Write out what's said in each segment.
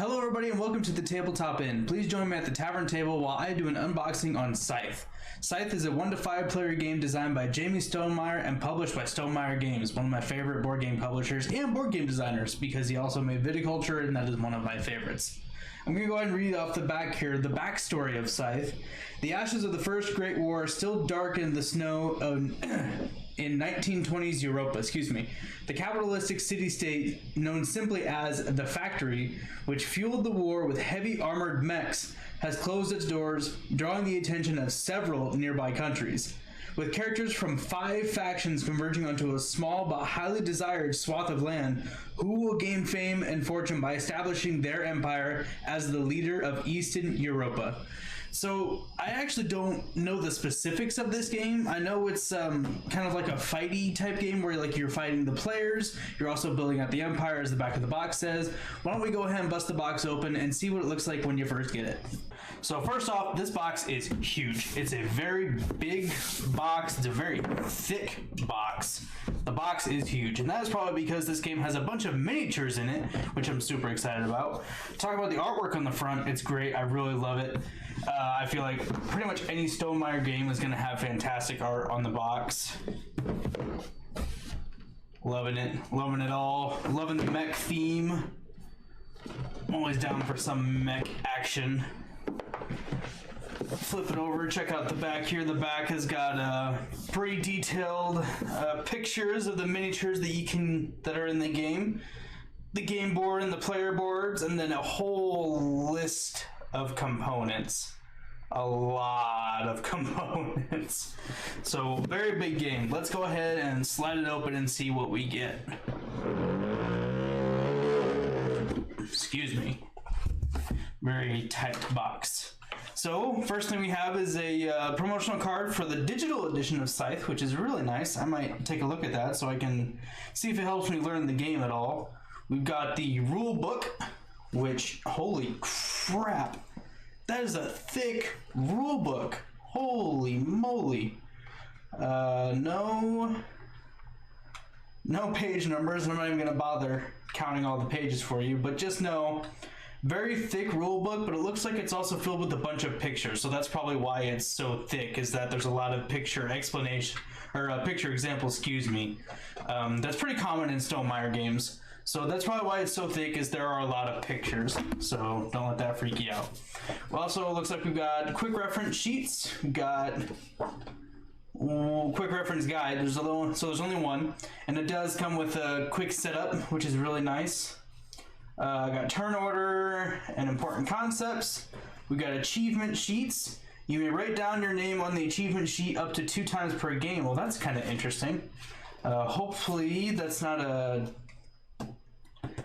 Hello everybody and welcome to the Tabletop Inn. Please join me at the tavern table while I do an unboxing on Scythe. Scythe is a 1 to 5 player game designed by Jamie Stonemaier and published by Stonemaier Games, one of my favorite board game publishers and board game designers because he also made viticulture and that is one of my favorites. I'm going to go ahead and read off the back here the backstory of Scythe. The ashes of the First Great War still darken the snow in 1920s Europa, the capitalistic city-state known simply as the Factory, which fueled the war with heavy armored mechs, has closed its doors, drawing the attention of several nearby countries. With characters from 5 factions converging onto a small but highly desired swath of land, who will gain fame and fortune by establishing their empire as the leader of Eastern Europa. So I actually don't know the specifics of this game. I know it's kind of like a fighty type game where you're fighting the players. You're also building out the empire, as the back of the box says. Why don't we go ahead and bust the box open and see what it looks like when you first get it. So first off, this box is huge. It's a very big box. It's a very thick box. The box is huge, and that is probably because this game has a bunch of miniatures in it, which I'm super excited about. Talk about the artwork on the front. It's great. I really love it. I feel like pretty much any Stonemaier game is going to have fantastic art on the box. Loving it. Loving it all. Loving the mech theme. I'm always down for some mech action. Flip it over, check out the back here. The back has got pretty detailed pictures of the miniatures that are in the game board and the player boards, and then a whole list of components. A lot of components. So very big game. Let's go ahead and slide it open and see what we get. Excuse me. Very tight box. So first thing we have is a promotional card for the digital edition of Scythe, which is really nice. I might take a look at that so I can see if it helps me learn the game at all. We've got the rule book, which, holy crap, that is a thick rule book. Holy moly. No page numbers. I'm not even going to bother counting all the pages for you, but just know, very thick rule book, but it looks like it's also filled with a bunch of pictures. So that's probably why it's so thick, is that there's a lot of picture explanation, or picture examples, that's pretty common in Stonemaier games. So that's probably why it's so thick, is there are a lot of pictures. So don't let that freak you out. Well, also, it looks like we've got quick reference sheets. We've got quick reference guide. There's only one, and it does come with a quick setup, which is really nice. Got turn order and important concepts. We got achievement sheets. You may write down your name on the achievement sheet up to 2 times per game. Well, that's kind of interesting. Hopefully that's not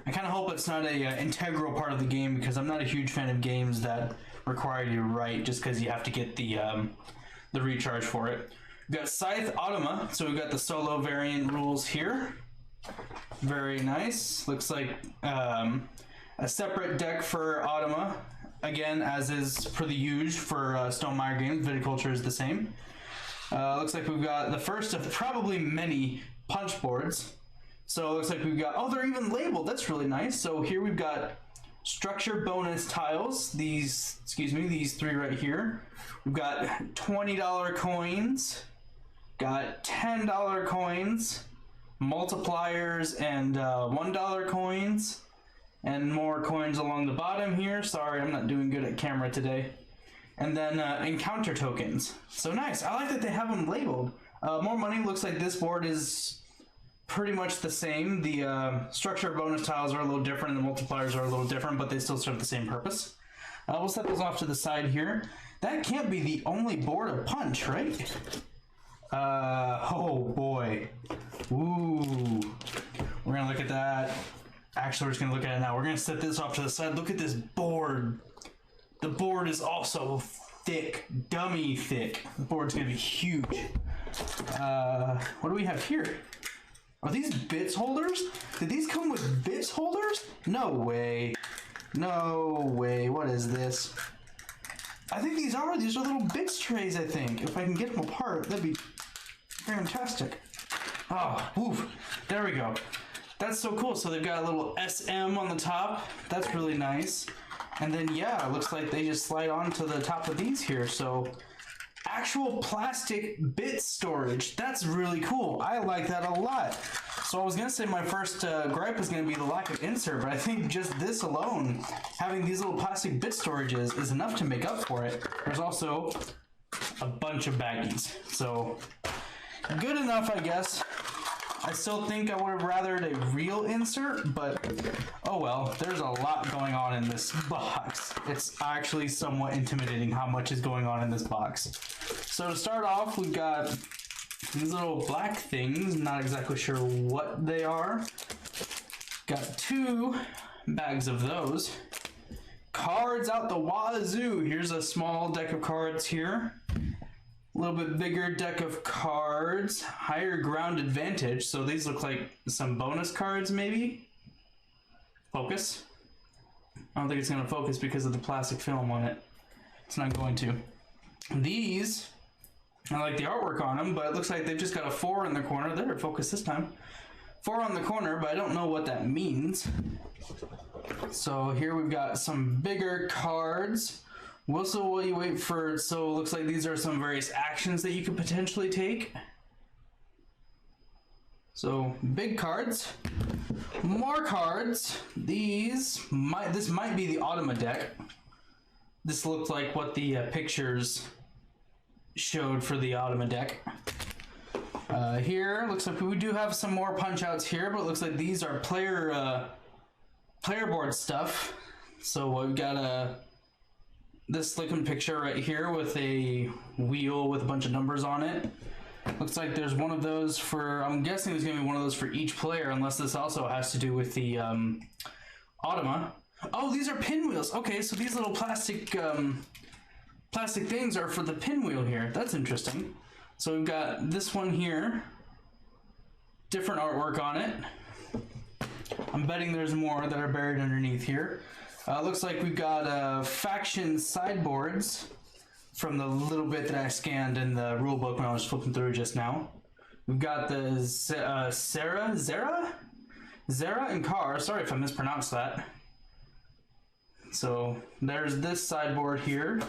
I kind of hope it's not a integral part of the game, because I'm not a huge fan of games that require you to write just because you have to get the recharge for it. We've got Scythe Automa, so we've got the solo variant rules here. Very nice. Looks like a separate deck for Automa, again, as is for the usual for Stonemaier games. Viticulture is the same. Looks like we've got the first of probably many punch boards. So it looks like we've got, oh, they're even labeled. That's really nice. So here we've got structure bonus tiles. These 3 right here. We've got $20 coins, got $10 coins, multipliers, and $1 coins, and more coins along the bottom here. Sorry, I'm not doing good at camera today. And then encounter tokens. So nice. I like that they have them labeled. More money. Looks like this board is pretty much the same. The structure bonus tiles are a little different, and the multipliers are a little different, but they still serve the same purpose. We'll set those off to the side here. That can't be the only board of punch, right? Oh boy. Ooh. We're gonna look at that. Actually, we're just gonna look at it now. We're gonna set this off to the side. Look at this board. The board is also thick, dummy thick. The board's gonna be huge. What do we have here? Are these bits holders? Did these come with bits holders? No way. No way. What is this? I think these are little bits trays, I think. If I can get them apart, that'd be fantastic. Oh, oof. There we go. That's so cool. So they've got a little SM on the top. That's really nice. And then, yeah, it looks like they just slide onto the top of these here. So actual plastic bit storage. That's really cool. I like that a lot. So I was going to say my first gripe is going to be the lack of insert, but I think just this alone, having these little plastic bit storages is enough to make up for it. There's also a bunch of baggies. So good enough, I guess. I still think I would have rathered a real insert, but oh well, there's a lot going on in this box. It's actually somewhat intimidating how much is going on in this box. So to start off, we've got these little black things, not exactly sure what they are. Got 2 bags of those. Cards out the wazoo. Here's a small deck of cards here. A little bit bigger deck of cards, higher ground advantage. So these look like some bonus cards, maybe. Focus. I don't think it's going to focus because of the plastic film on it. It's not going to. These, I like the artwork on them, but it looks like they've just got a 4 in the corner. There, focus this time. 4 on the corner, but I don't know what that means. So here we've got some bigger cards. Whistle while you wait for, so it looks like these are some various actions that you could potentially take. So big cards, more cards. This might be the Automa deck. This looked like what the pictures showed for the Automa deck. Here looks like we do have some more punch outs here, but it looks like these are player board stuff. So we've got this looking picture right here with a wheel with a bunch of numbers on it. Looks like there's one of those for, I'm guessing there's gonna be one of those for each player, unless this also has to do with the Automa. Oh, these are pinwheels. Okay, so these little plastic things are for the pinwheel here. That's interesting. So we've got this one here, different artwork on it. I'm betting there's more that are buried underneath here. Looks like we've got faction sideboards from the little bit that I scanned in the rulebook when I was flipping through just now. We've got the Zera and Car. Sorry if I mispronounced that. So there's this sideboard here.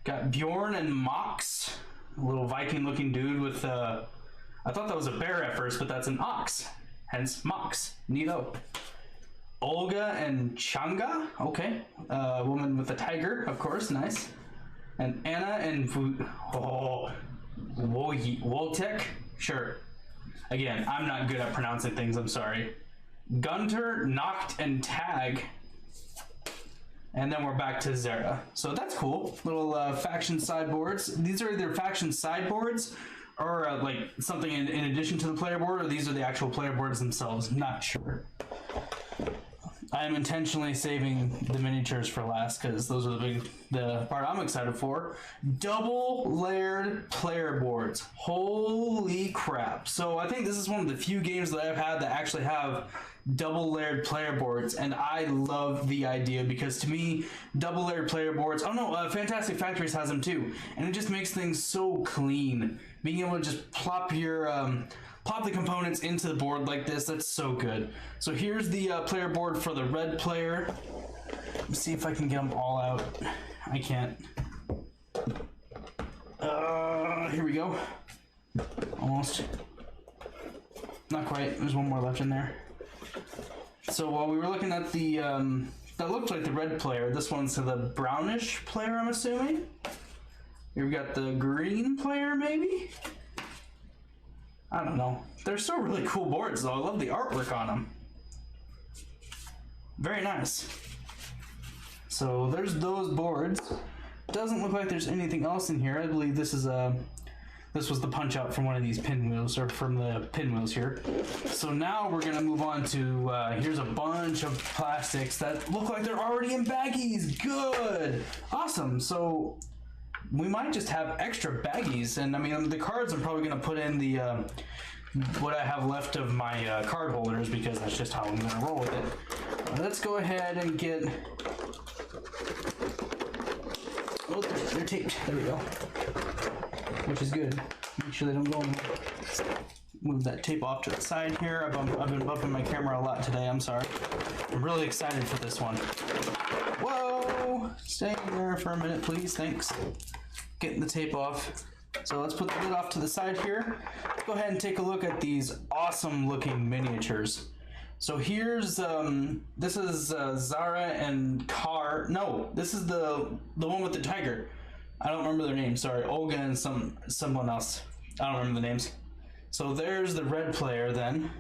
Got Bjorn and Mox, a little Viking looking dude with I thought that was a bear at first, but that's an ox, hence Mox. Neato. Olga and Changa, okay. Woman with a tiger, of course, nice. And Anna and Wotek, sure. Again, I'm not good at pronouncing things, I'm sorry. Gunter, Noct, and Tag. And then we're back to Zera. So that's cool. Little faction sideboards. These are either faction sideboards or like something in addition to the player board, or these are the actual player boards themselves. Not sure. I'm intentionally saving the miniatures for last because those are the part I'm excited for. Double layered player boards. Holy crap. So I think this is one of the few games that I've had that actually have double layered player boards, and I love the idea because to me, double layered player boards, oh no, Fantastic Factories has them too, and it just makes things so clean. Being able to just plop the components into the board like this, that's so good. So here's the player board for the red player. Let's see if I can get them all out. I can't. Here we go. Almost. Not quite. There's one more left in there. So while we were looking at the, that looked like the red player, this one's the brownish player, I'm assuming. Here we got the green player, maybe? I don't know. They're still really cool boards, though. I love the artwork on them. Very nice. So there's those boards. Doesn't look like there's anything else in here. I believe this is this was the punch out from one of these pinwheels, or from the pinwheels here. So now we're gonna move on to, here's a bunch of plastics that look like they're already in baggies. Good, awesome. So we might just have extra baggies, and I mean the cards I'm probably gonna put in the what I have left of my card holders because that's just how I'm gonna roll with it. Let's go ahead and get. Oh, they're taped. There we go. Which is good. Make sure they don't go in. move that tape off to the side here. I've been bumping my camera a lot today. I'm sorry. I'm really excited for this one. Whoa! Stay there for a minute, please. Thanks. Getting the tape off. So let's put the lid off to the side here. Let's go ahead and take a look at these awesome looking miniatures. So here's this is Zara and Car. No, this is the one with the tiger. I don't remember their names. Sorry, Olga and someone else. I don't remember the names. So there's the red player then.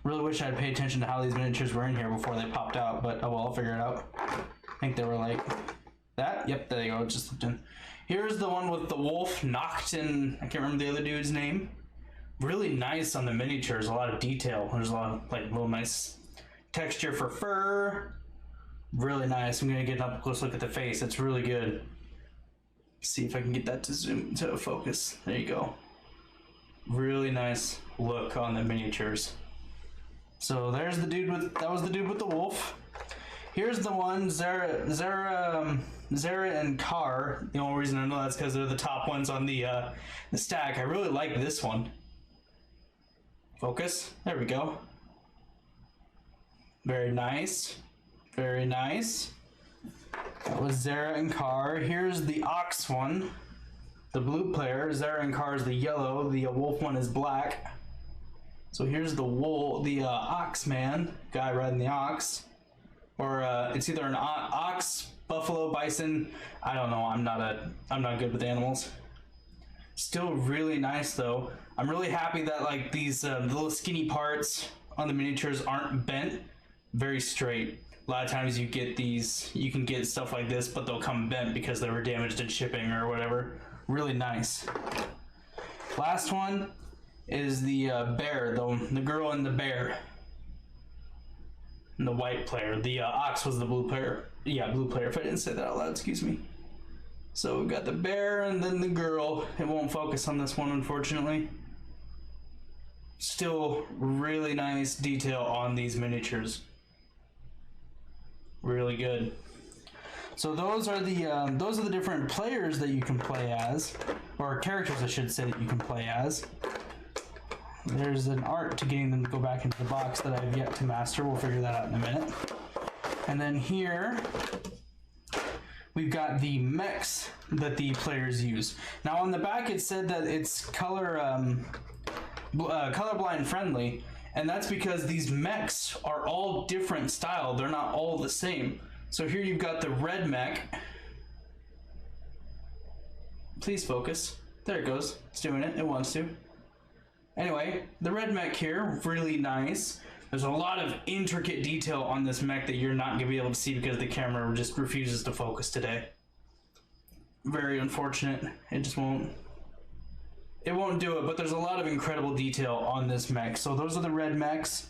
Really wish I'd paid attention to how these miniatures were in here before they popped out, but oh well, I'll figure it out. I think they were like that. Yep, there you go. Just slipped in. Here's the one with the wolf knocked in. I can't remember the other dude's name. Really nice on the miniatures. A lot of detail. There's a lot of like little nice texture for fur. Really nice. I'm gonna get an up close look at the face. It's really good. See if I can get that to zoom to focus. There you go. Really nice look on the miniatures. So there's the dude with that was the dude with the wolf. Here's the one Zara and Car. The only reason I know that's because they're the top ones on the stack. I really like this one. Focus. There we go. Very nice. Very nice. That was Zara and Car. Here's the ox one. The blue player. Zara and Car is the yellow. The wolf one is black. So here's the ox man, guy riding the ox. Or it's either an ox, buffalo, bison. I don't know. I'm not good with animals. Still really nice though. I'm really happy that like these little skinny parts on the miniatures aren't bent. Very straight. A lot of times you can get stuff like this, but they'll come bent because they were damaged in shipping or whatever. Really nice. Last one is the bear, the girl and the bear. And the white player. The ox was the blue player. Yeah, blue player. If I didn't say that out loud, excuse me. So we've got the bear and then the girl. It won't focus on this one, unfortunately. Still really nice detail on these miniatures. Really good. So those are the different players that you can play as, or characters I should say that you can play as. There's an art to getting them to go back into the box that I've yet to master. We'll figure that out in a minute. And then here we've got the mechs that the players use. Now on the back it said that it's colorblind friendly, and that's because these mechs are all different style. They're not all the same. So here you've got the red mech. Please focus. There it goes. It's doing it. It wants to. Anyway, the red mech here, really nice. There's a lot of intricate detail on this mech that you're not going to be able to see because the camera just refuses to focus today. Very unfortunate. It just won't. It won't do it, but there's a lot of incredible detail on this mech. So those are the red mechs.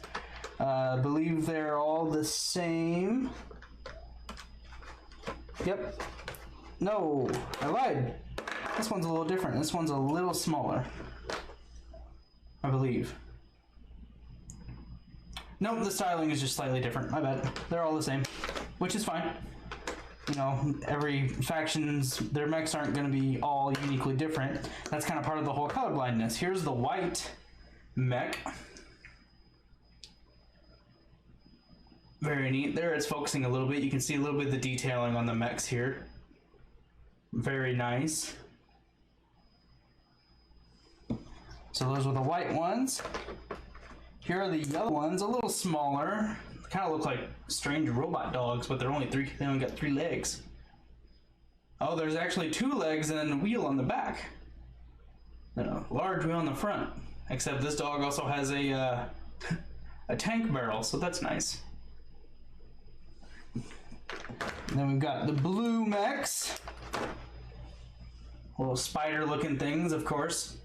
I believe they're all the same. Yep. No, I lied. This one's a little different. This one's a little smaller, I believe. Nope, the styling is just slightly different. My bad. They're all the same, which is fine. You know, every factions, their mechs aren't going to be all uniquely different. That's kind of part of the whole colorblindness. Here's the white mech. Very neat. There it's focusing a little bit. You can see a little bit of the detailing on the mechs here. Very nice. So those were the white ones. Here are the yellow ones, a little smaller. Kind of look like strange robot dogs, but they only got 3 legs. Oh, there's actually 2 legs and then a wheel on the back. And a large wheel on the front. Except this dog also has a tank barrel, so that's nice. And then we've got the blue mechs. Little spider looking things, of course.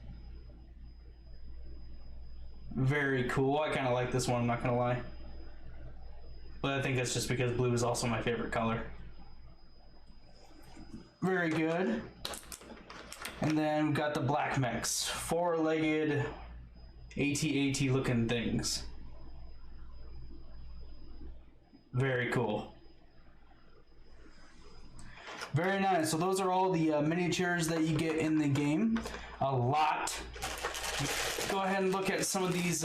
Very cool. I kind of like this one, I'm not gonna lie. But I think that's just because blue is also my favorite color. Very good. And then we've got the black mechs. 4-legged AT-AT looking things. Very cool. Very nice. So those are all the miniatures that you get in the game. A lot. Go ahead and look at some of these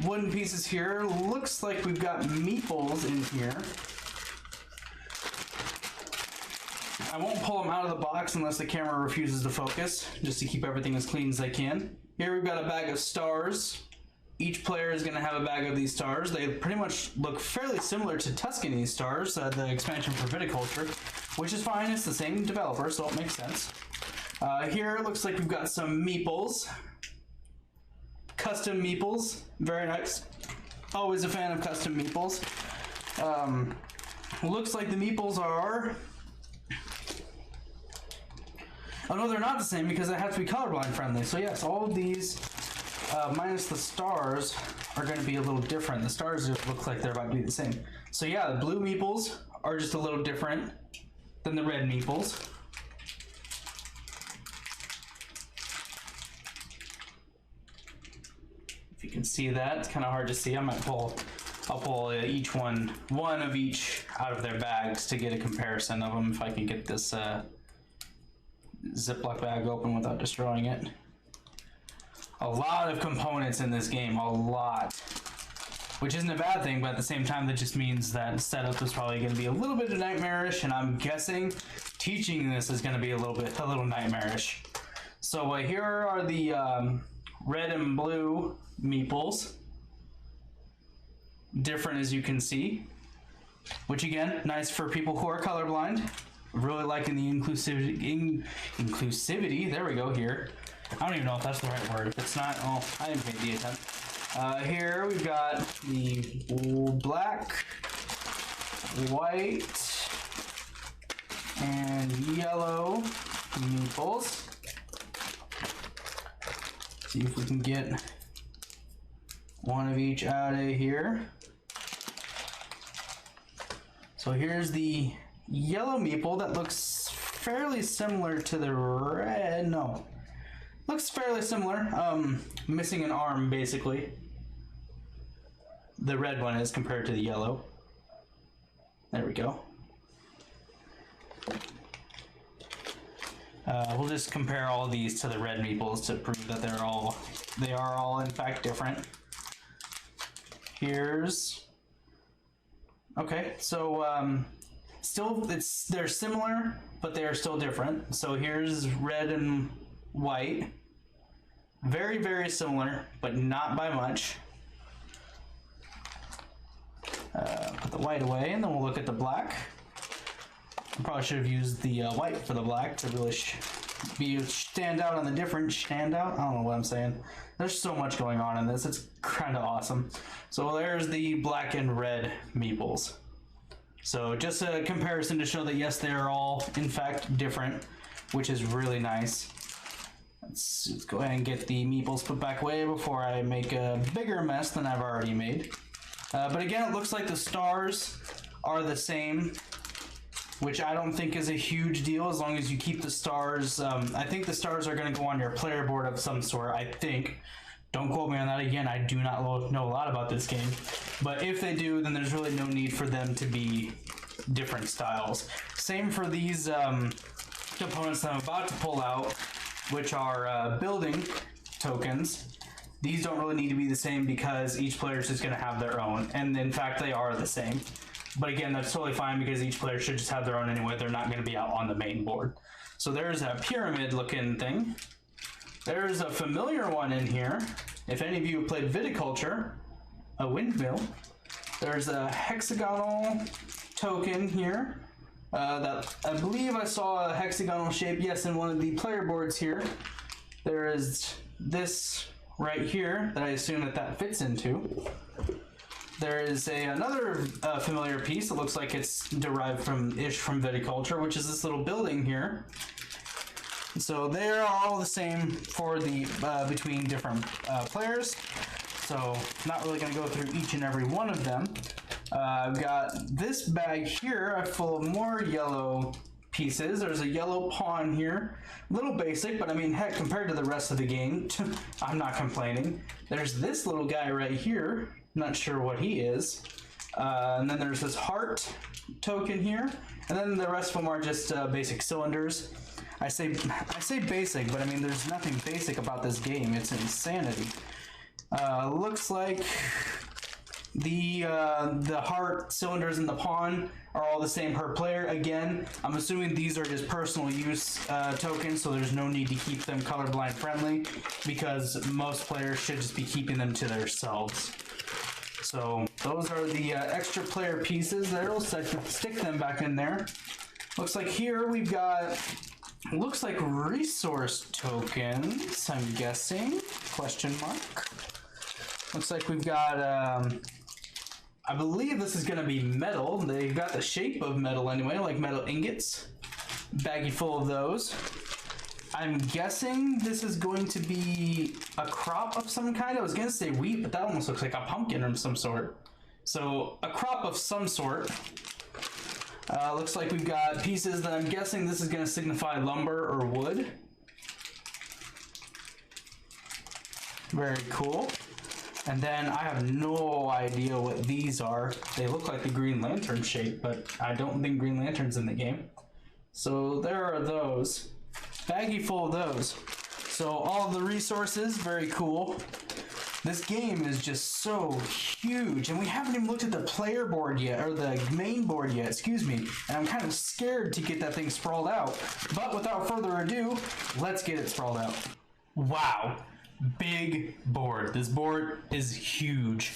wooden pieces here. Looks like we've got Meeples in here. I won't pull them out of the box unless the camera refuses to focus, just to keep everything as clean as I can. Here we've got a bag of stars. Each player is going to have a bag of these stars. They pretty much look fairly similar to Tuscany stars, the expansion for viticulture, which is fine. It's the same developer, so it makes sense. Here it looks like we've got some Meeples. Custom Meeples. Very nice. Always a fan of custom Meeples. Looks like the Meeples are... Oh no, they're not the same because they have to be colorblind friendly. So yes, all of these, minus the stars, are going to be a little different. The stars just look like they're about to be the same. So yeah, the blue Meeples are just a little different than the red Meeples. If you can see that, it's kind of hard to see. I'll pull each one of each out of their bags to get a comparison of them if I can get this Ziploc bag open without destroying it. A lot of components in this game, a lot. Which isn't a bad thing, but at the same time that just means that setup is probably going to be a little bit nightmarish, and I'm guessing teaching this is going to be a little nightmarish. So here are the red and blue Meeples. Different as you can see. Which again, nice for people who are colorblind. Really liking the inclusivity. There we go here. I don't even know if that's the right word. If it's not, oh, I didn't pay the attempt. Here we've got the black, white, and yellow Meeples. See if we can get one of each out of here. So here's the yellow Meeple that looks fairly similar to the red. No, looks fairly similar. Missing an arm basically. The red one is compared to the yellow. There we go. We'll just compare all these to the red Meeples to prove that they are all in fact different. Here's okay. So they're similar, but they are still different. So here's red and white. Very, very similar, but not by much. Put the white away, and then we'll look at the black. I probably should have used the white for the black to really stand out on the different standout. I don't know what I'm saying. There's so much going on in this. It's kind of awesome. So there's the black and red Meeples. So just a comparison to show that yes, they are all in fact different, which is really nice. Let's go ahead and get the Meeples put back away before I make a bigger mess than I've already made. But again, it looks like the stars are the same, which I don't think is a huge deal as long as you keep the stars. I think the stars are going to go on your player board of some sort, I think. Don't quote me on that again, I do not know a lot about this game. But if they do, then there's really no need for them to be different styles. Same for these components that I'm about to pull out, which are building tokens. These don't really need to be the same because each player is just going to have their own. And in fact, they are the same. But again, that's totally fine because each player should just have their own anyway. They're not going to be out on the main board. So there's a pyramid looking thing. There's a familiar one in here. If any of you have played viticulture, a windmill. There's a hexagonal token here. That I believe I saw a hexagonal shape, yes, in one of the player boards here. There is this right here that I assume that fits into. There is another familiar piece that looks like it's derived from viticulture, which is this little building here. So they're all the same for the between different players. So not really going to go through each and every one of them. I've got this bag here full of more yellow pieces. There's a yellow pawn here. A little basic, but I mean, heck, compared to the rest of the game, I'm not complaining. There's this little guy right here. Not sure what he is. And then there's this heart token here, and then the rest of them are just basic cylinders. I say basic, but I mean there's nothing basic about this game. It's insanity. Looks like the heart cylinders and the pawn are all the same per player. Again, I'm assuming these are just personal use tokens, so there's no need to keep them colorblind friendly because most players should just be keeping them to themselves. So those are the extra player pieces there. We'll stick them back in there. Looks like here we've got, looks like resource tokens, I'm guessing, question mark. Looks like we've got, I believe this is going to be metal. They've got the shape of metal anyway, like metal ingots. Baggie full of those. I'm guessing this is going to be a crop of some kind. I was going to say wheat, but that almost looks like a pumpkin of some sort. So a crop of some sort. Looks like we've got pieces that I'm guessing this is going to signify lumber or wood. Very cool. And then I have no idea what these are. They look like the Green Lantern shape, but I don't think Green Lantern's in the game. So there are those. Baggie full of those. So all of the resources, very cool. This game is just so huge, and we haven't even looked at the player board yet, or the main board yet, excuse me. And I'm kind of scared to get that thing sprawled out. But without further ado, let's get it sprawled out. Wow. Big board. This board is huge.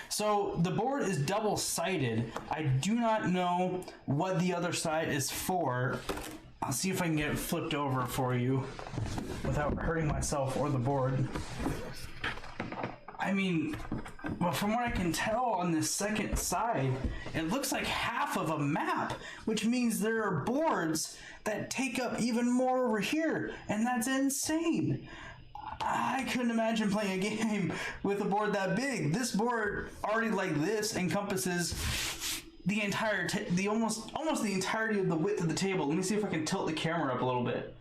So the board is double-sided. I do not know what the other side is for. I'll see if I can get it flipped over for you without hurting myself or the board. I mean, well, from what I can tell on this second side, it looks like half of a map, which means there are boards that take up even more over here, and that's insane. I couldn't imagine playing a game with a board that big. This board, already like this, encompasses the entire, almost the entirety of the width of the table. Let me see if I can tilt the camera up a little bit.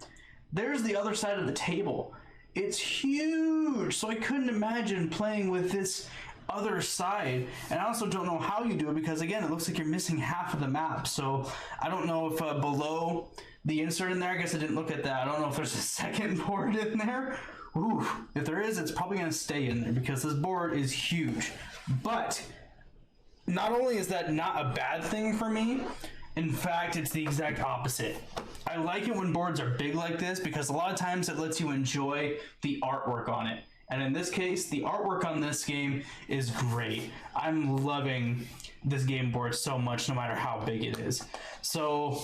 There's the other side of the table. It's huge, so I couldn't imagine playing with this other side. And I also don't know how you do it because, again, it looks like you're missing half of the map. So I don't know if below the insert in there, I guess I didn't look at that. I don't know if there's a second board in there. Ooh, if there is, it's probably going to stay in there because this board is huge. But not only is that not a bad thing for me, in fact, it's the exact opposite. I like it when boards are big like this because a lot of times it lets you enjoy the artwork on it. And in this case, the artwork on this game is great. I'm loving this game board so much, no matter how big it is. So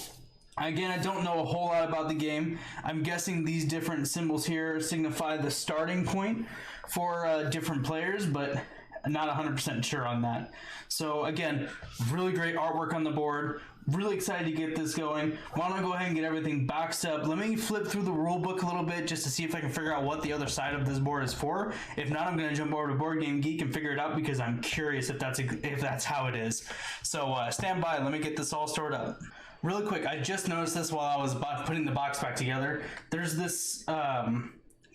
again, I don't know a whole lot about the game. I'm guessing these different symbols here signify the starting point for different players, but I'm not 100% sure on that. So again, really great artwork on the board. Really excited to get this going. Why don't I go ahead and get everything boxed up. Let me flip through the rule book a little bit just to see if I can figure out what the other side of this board is for. If not, I'm going to jump over to Board Game Geek and figure it out because I'm curious if that's how it is. So stand by. Let me get this all stored up. Really quick, I just noticed this while I was putting the box back together. There's this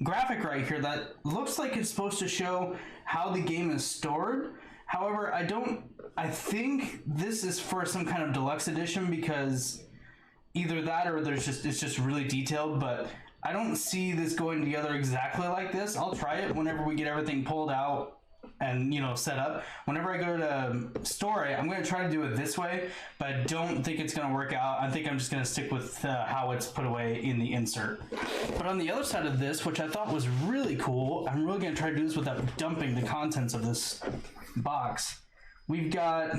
graphic right here that looks like it's supposed to show how the game is stored. However, I think this is for some kind of deluxe edition because either that or it's just really detailed, but I don't see this going together exactly like this. I'll try it whenever we get everything pulled out and, you know, set up. Whenever I go to store it, I'm going to try to do it this way, but I don't think it's going to work out. I think I'm just going to stick with how it's put away in the insert. But on the other side of this, which I thought was really cool, I'm really going to try to do this without dumping the contents of this box. We've got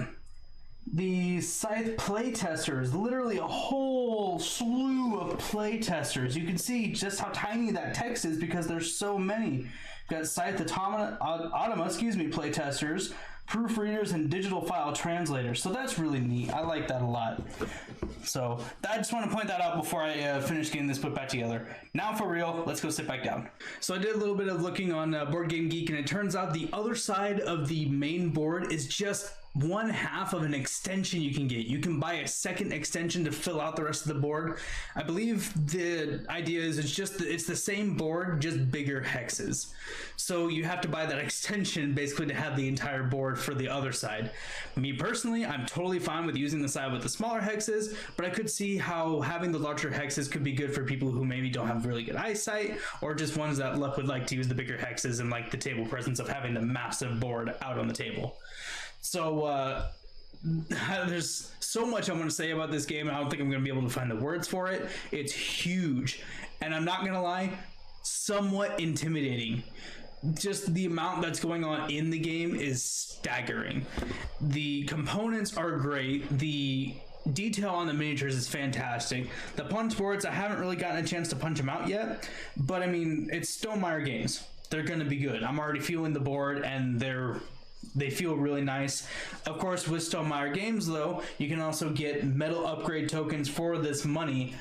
the Scythe playtesters, literally a whole slew of playtesters. You can see just how tiny that text is because there's so many. We've got Scythe Automa, playtesters, proofreaders, and digital file translators. So that's really neat. I like that a lot. So I just want to point that out before I finish getting this put back together. Now for real, let's go sit back down. So I did a little bit of looking on Board Game Geek, and it turns out the other side of the main board is just one half of an extension you can get. You can buy a second extension to fill out the rest of the board. I believe the idea is it's the same board, just bigger hexes. So you have to buy that extension basically to have the entire board for the other side. Me personally, I'm totally fine with using the side with the smaller hexes, but I could see how having the larger hexes could be good for people who maybe don't have really good eyesight, or just ones that would like to use the bigger hexes and like the table presence of having the massive board out on the table. So there's so much I want to say about this game, and I don't think I'm going to be able to find the words for it. It's huge, and I'm not going to lie, somewhat intimidating. Just the amount that's going on in the game is staggering. The components are great. The detail on the miniatures is fantastic. The punch boards, I haven't really gotten a chance to punch them out yet, but I mean, it's Stonemaier games. They're going to be good. I'm already feeling the board, and they feel really nice. Of course, with Stonemaier games though, you can also get metal upgrade tokens for this money.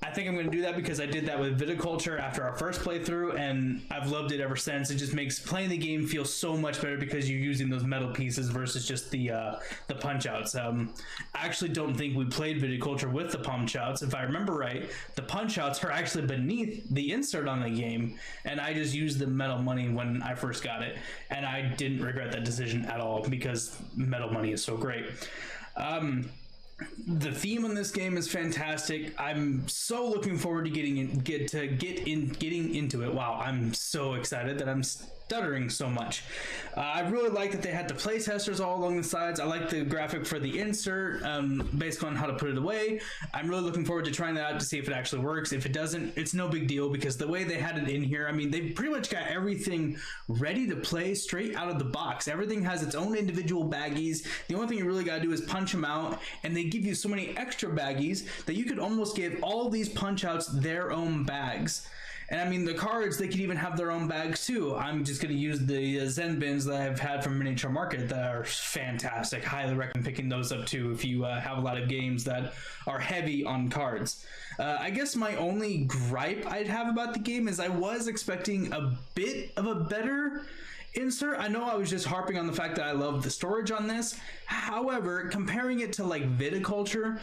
I think I'm going to do that because I did that with Viticulture after our first playthrough, and I've loved it ever since. It just makes playing the game feel so much better because you're using those metal pieces versus just the punch outs. I actually don't think we played Viticulture with the punch outs. If I remember right, the punch outs are actually beneath the insert on the game, and I just used the metal money when I first got it, and I didn't regret that decision at all because metal money is so great. The theme in this game is fantastic. I'm so looking forward to getting into it. Wow, I'm so excited that I'm stuttering so much. I really like that they had the play testers all along the sides. I like the graphic for the insert, based on how to put it away. I'm really looking forward to trying that out to see if it actually works. If it doesn't, it's no big deal because the way they had it in here, I mean, they pretty much got everything ready to play straight out of the box. Everything has its own individual baggies. The only thing you really got to do is punch them out, and they give you so many extra baggies that you could almost give all these punch outs their own bags. And I mean, the cards, they could even have their own bags too. I'm just going to use the Zen bins that I've had from Miniature Market that are fantastic. Highly recommend picking those up too if you have a lot of games that are heavy on cards. I guess my only gripe I'd have about the game is I was expecting a bit of a better insert. I know I was just harping on the fact that I love the storage on this. However, comparing it to like Viticulture,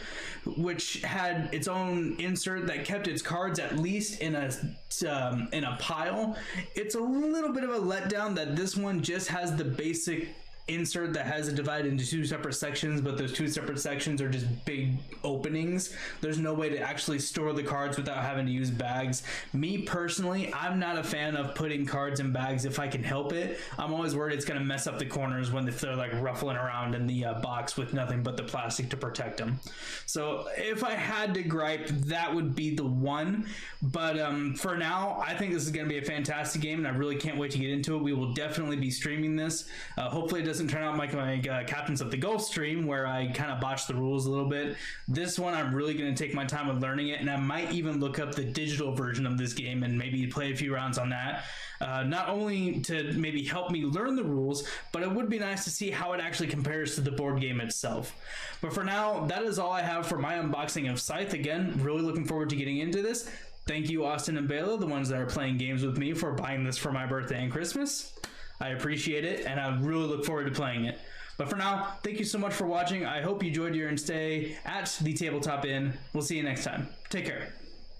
which had its own insert that kept its cards at least in a pile, it's a little bit of a letdown that this one just has the basic insert that has it divided into two separate sections, but those two separate sections are just big openings. There's no way to actually store the cards without having to use bags. Me personally, I'm not a fan of putting cards in bags if I can help it. I'm always worried it's going to mess up the corners when they're like ruffling around in the box with nothing but the plastic to protect them. So if I had to gripe, that would be the one. But for now, I think this is going to be a fantastic game, and I really can't wait to get into it. We will definitely be streaming this. Hopefully it doesn't turn out like my Captains of the Gulf stream where I kind of botched the rules a little bit. This one, I'm really going to take my time with learning it, and I might even look up the digital version of this game and maybe play a few rounds on that. Not only to maybe help me learn the rules, but it would be nice to see how it actually compares to the board game itself. But for now, that is all I have for my unboxing of Scythe. Again, really looking forward to getting into this. Thank you, Austin and Bela, the ones that are playing games with me, for buying this for my birthday and Christmas. I appreciate it, and I really look forward to playing it. But for now, thank you so much for watching. I hope you enjoyed your stay at the Tabletop Inn. We'll see you next time. Take care.